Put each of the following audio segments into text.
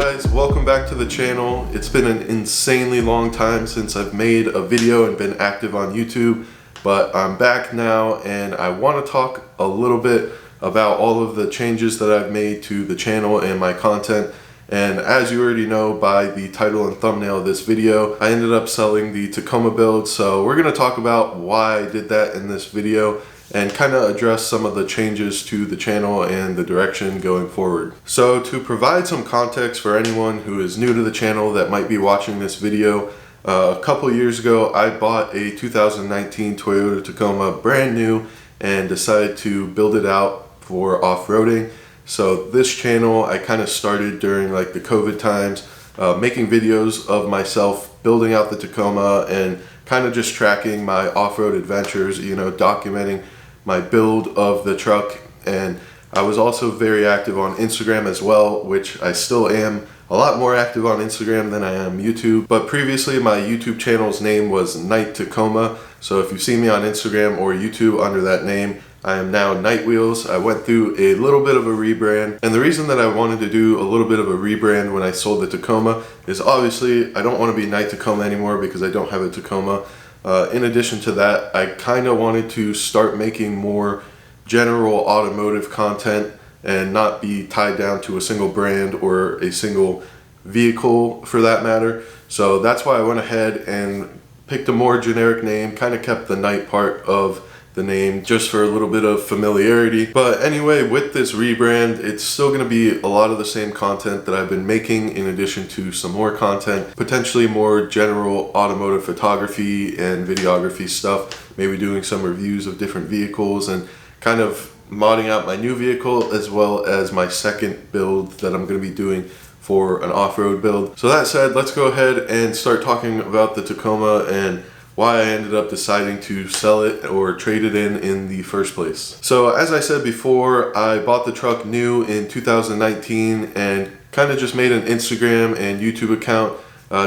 guys, welcome back to the channel. It's been an insanely long time since I've made a video and been active on YouTube, but I'm back now and I want to talk a little bit about all of the changes that I've made to the channel and my content. And as you already know by the title and thumbnail of this video, I ended up selling the Tacoma build, so we're going to talk about why I did that in this video and kind of address some of the changes to the channel and the direction going forward. So to provide some context for anyone who is new to the channel that might be watching this video, a couple years ago I bought a 2019 Toyota Tacoma brand new and decided to build it out for off-roading. So this channel I kind of started during like the COVID times, making videos of myself building out the Tacoma and kind of just tracking my off-road adventures, you know, documenting my build of the truck. And I was also very active on Instagram as well, which I still am a lot more active on Instagram than I am YouTube. But previously my YouTube channel's name was Night Tacoma. So if you see me on Instagram or YouTube under that name, I am now Night Wheels. I went through a little bit of a rebrand, and the reason that I wanted to do a little bit of a rebrand when I sold the Tacoma is obviously I don't want to be Night Tacoma anymore because I don't have a Tacoma. In addition to that, I kind of wanted to start making more general automotive content and not be tied down to a single brand or a single vehicle for that matter. So that's why I went ahead and picked a more generic name, kind of kept the Night part of the name just for a little bit of familiarity. But anyway, with this rebrand, it's still going to be a lot of the same content that I've been making, in addition to some more content, potentially more general automotive photography and videography stuff, maybe doing some reviews of different vehicles and kind of modding out my new vehicle as well as my second build that I'm going to be doing for an off-road build. So that said, let's go ahead and start talking about the Tacoma and why I ended up deciding to sell it or trade it in the first place. So as I said before, I bought the truck new in 2019 and kind of just made an Instagram and YouTube account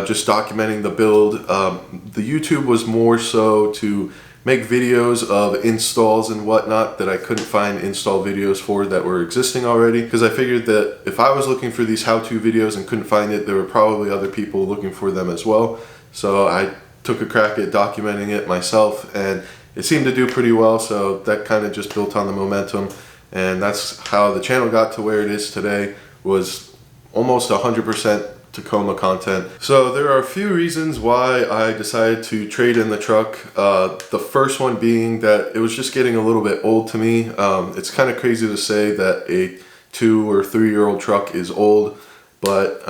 just documenting the build. The YouTube was more so to make videos of installs and whatnot that I couldn't find install videos for that were existing already, because I figured that if I was looking for these how-to videos and couldn't find it, there were probably other people looking for them as well. So I took a crack at documenting it myself and it seemed to do pretty well, so that kind of just built on the momentum, and that's how the channel got to where it is today, was almost 100% Tacoma content. So there are a few reasons why I decided to trade in the truck. The first one being that it was just getting a little bit old to me. It's kind of crazy to say that a 2 or 3 year old truck is old, but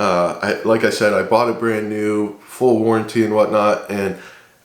like I said, I bought it brand new, full warranty and whatnot, and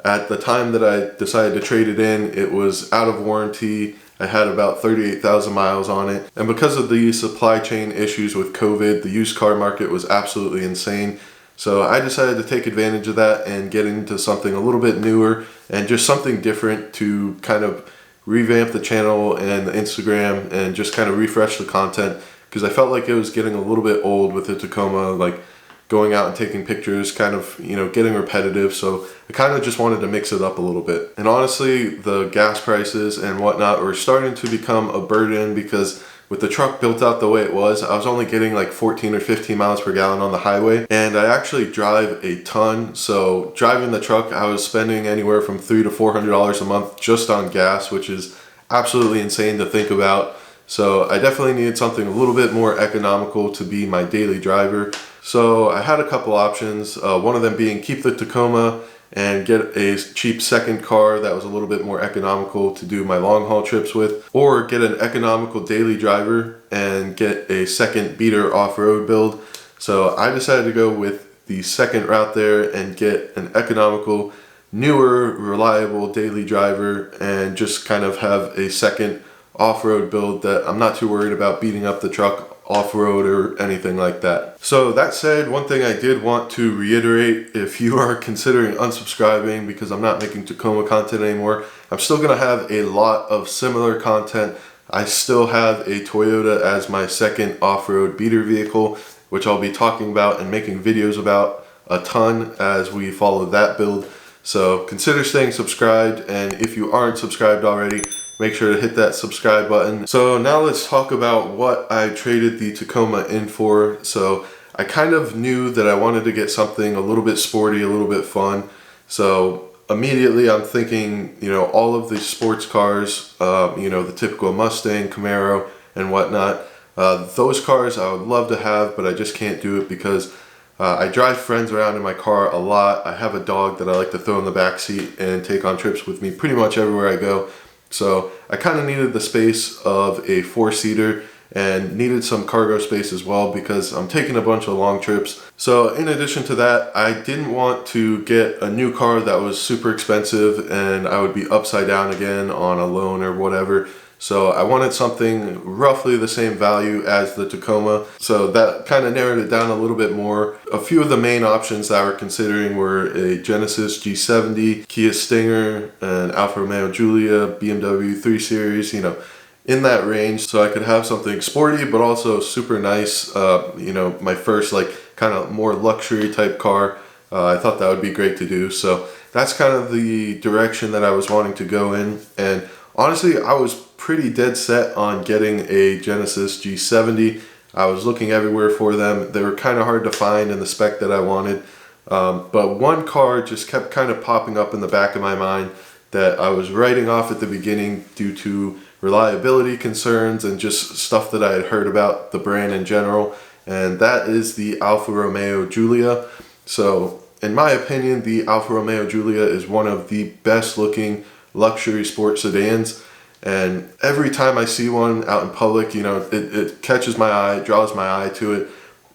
at the time that I decided to trade it in, it was out of warranty. I had about 38,000 miles on it, and because of the supply chain issues with COVID, the used car market was absolutely insane. So I decided to take advantage of that and get into something a little bit newer and just something different to kind of revamp the channel and the Instagram and just kind of refresh the content, because I felt like it was getting a little bit old with the Tacoma, like going out and taking pictures, kind of, you know, getting repetitive. So I kind of just wanted to mix it up a little bit. And honestly, the gas prices and whatnot were starting to become a burden, because with the truck built out the way it was, I was only getting like 14 or 15 miles per gallon on the highway, and I actually drive a ton. So driving the truck, I was spending anywhere from $300 to $400 a month just on gas, which is absolutely insane to think about. So I definitely needed something a little bit more economical to be my daily driver. So I had a couple options, one of them being keep the Tacoma and get a cheap second car that was a little bit more economical to do my long haul trips with, or get an economical daily driver and get a second beater off-road build. So I decided to go with the second route there and get an economical, newer, reliable daily driver and just kind of have a second off-road build that I'm not too worried about beating up the truck off-road or anything like that. So that said, one thing I did want to reiterate, if you are considering unsubscribing because I'm not making Tacoma content anymore, I'm still going to have a lot of similar content. I still have a Toyota as my second off-road beater vehicle, which I'll be talking about and making videos about a ton as we follow that build. So consider staying subscribed, and if you aren't subscribed already, make sure to hit that subscribe button. So now let's talk about what I traded the Tacoma in for. So I kind of knew that I wanted to get something a little bit sporty, a little bit fun. So immediately I'm thinking, you know, all of the sports cars, you know, the typical Mustang, Camaro, and whatnot. Those cars I would love to have, but I just can't do it because I drive friends around in my car a lot. I have a dog that I like to throw in the back seat and take on trips with me pretty much everywhere I go. So I kind of needed the space of a 4-seater and needed some cargo space as well because I'm taking a bunch of long trips. So in addition to that, I didn't want to get a new car that was super expensive and I would be upside down again on a loan or whatever. So I wanted something roughly the same value as the Tacoma. So that kind of narrowed it down a little bit more. A few of the main options that I were considering were a Genesis G70, Kia Stinger, an Alfa Romeo Giulia, BMW 3 Series, you know, in that range. So I could have something sporty, but also super nice. You know, my first like kind of more luxury type car. I thought that would be great to do. So that's kind of the direction that I was wanting to go in. And honestly, I was pretty dead set on getting a Genesis G70. I was looking everywhere for them. They were kind of hard to find in the spec that I wanted. But one car just kept kind of popping up in the back of my mind that I was writing off at the beginning due to reliability concerns and just stuff that I had heard about the brand in general. And that is the Alfa Romeo Giulia. So in my opinion, the Alfa Romeo Giulia is one of the best looking luxury sport sedans. And every time I see one out in public, you know, it catches my eye, draws my eye to it.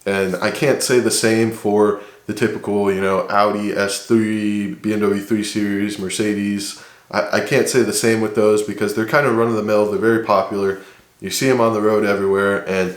And I can't say the same for the typical, you know, Audi S3, BMW 3 Series, Mercedes. I can't say the same with those because they're kind of run-of-the-mill. They're very popular. You see them on the road everywhere. And,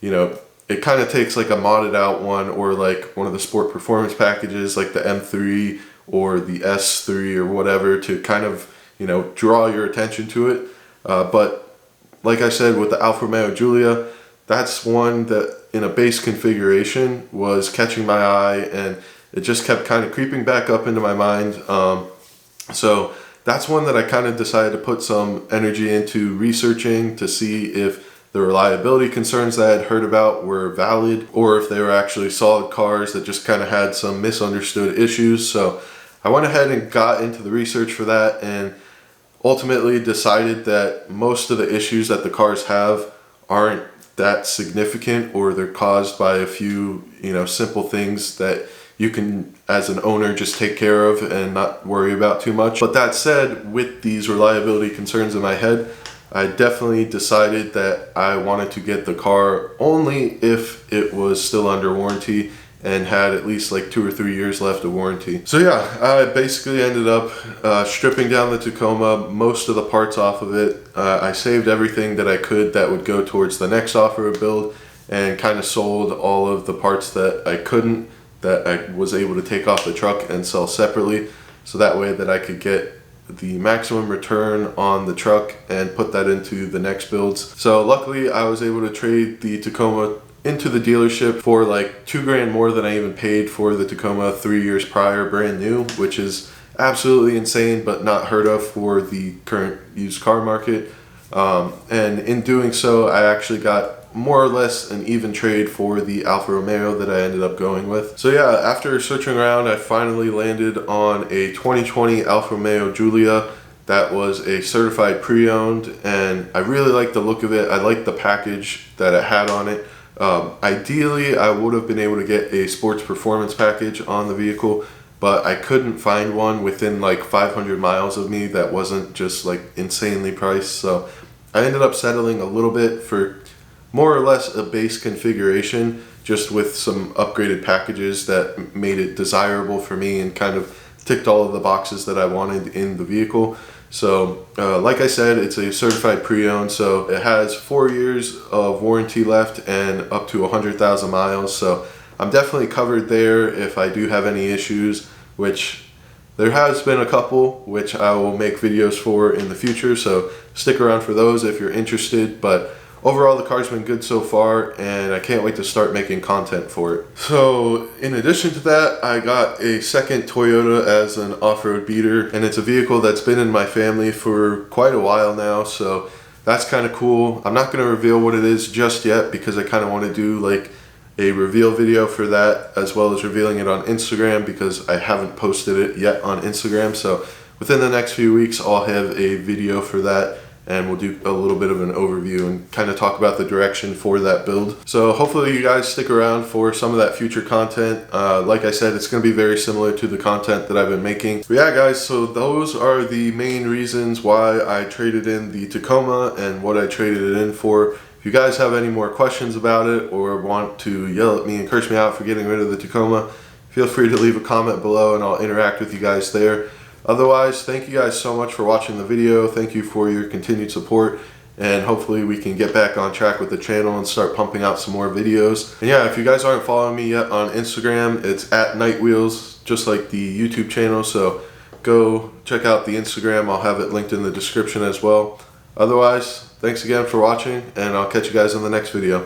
you know, it kind of takes like a modded out one or like one of the sport performance packages like the M3 or the S3 or whatever to kind of, you know, draw your attention to it. But like I said, with the Alfa Romeo Giulia, that's one that in a base configuration was catching my eye and it just kept kind of creeping back up into my mind. So that's one that I kind of decided to put some energy into researching to see if the reliability concerns that I had heard about were valid or if they were actually solid cars that just kind of had some misunderstood issues. So I went ahead and got into the research for that and ultimately decided that most of the issues that the cars have aren't that significant or they're caused by a few, you know, simple things that you can as an owner just take care of and not worry about too much. But that said, with these reliability concerns in my head, I definitely decided that I wanted to get the car only if it was still under warranty and had at least like 2 or 3 years left of warranty. So yeah, I basically ended up stripping down the Tacoma, most of the parts off of it. I saved everything that I could that would go towards the next off-road build and kind of sold all of the parts that I couldn't, that I was able to take off the truck and sell separately. So that way that I could get the maximum return on the truck and put that into the next builds. So luckily I was able to trade the Tacoma into the dealership for like $2,000 more than I even paid for the Tacoma 3 years prior, brand new, which is absolutely insane, but not heard of for the current used car market. And in doing so, I actually got more or less an even trade for the Alfa Romeo that I ended up going with. So yeah, after searching around, I finally landed on a 2020 Alfa Romeo Giulia that was a certified pre-owned, and I really liked the look of it. I liked the package that it had on it. Ideally, I would have been able to get a sports performance package on the vehicle, but I couldn't find one within like 500 miles of me that wasn't just like insanely priced. So I ended up settling a little bit for more or less a base configuration, just with some upgraded packages that made it desirable for me and kind of ticked all of the boxes that I wanted in the vehicle. So like I said, it's a certified pre-owned, so it has 4 years of warranty left and up to 100,000 miles. So I'm definitely covered there if I do have any issues, which there has been a couple, which I will make videos for in the future. So stick around for those if you're interested. But overall, the car's been good so far, and I can't wait to start making content for it. So in addition to that, I got a second Toyota as an off-road beater, and it's a vehicle that's been in my family for quite a while now, so that's kind of cool. I'm not going to reveal what it is just yet because I kind of want to do like a reveal video for that, as well as revealing it on Instagram, because I haven't posted it yet on Instagram. So within the next few weeks, I'll have a video for that, and we'll do a little bit of an overview and kind of talk about the direction for that build. So hopefully you guys stick around for some of that future content. Like I said, it's going to be very similar to the content that I've been making. But yeah, guys, so those are the main reasons why I traded in the Tacoma and what I traded it in for. If you guys have any more questions about it or want to yell at me and curse me out for getting rid of the Tacoma, feel free to leave a comment below and I'll interact with you guys there. Otherwise, thank you guys so much for watching the video. Thank you for your continued support, and hopefully we can get back on track with the channel and start pumping out some more videos. And yeah, if you guys aren't following me yet on Instagram, it's at Nightwheels, just like the YouTube channel. So go check out the Instagram. I'll have it linked in the description as well. Otherwise, thanks again for watching, and I'll catch you guys in the next video.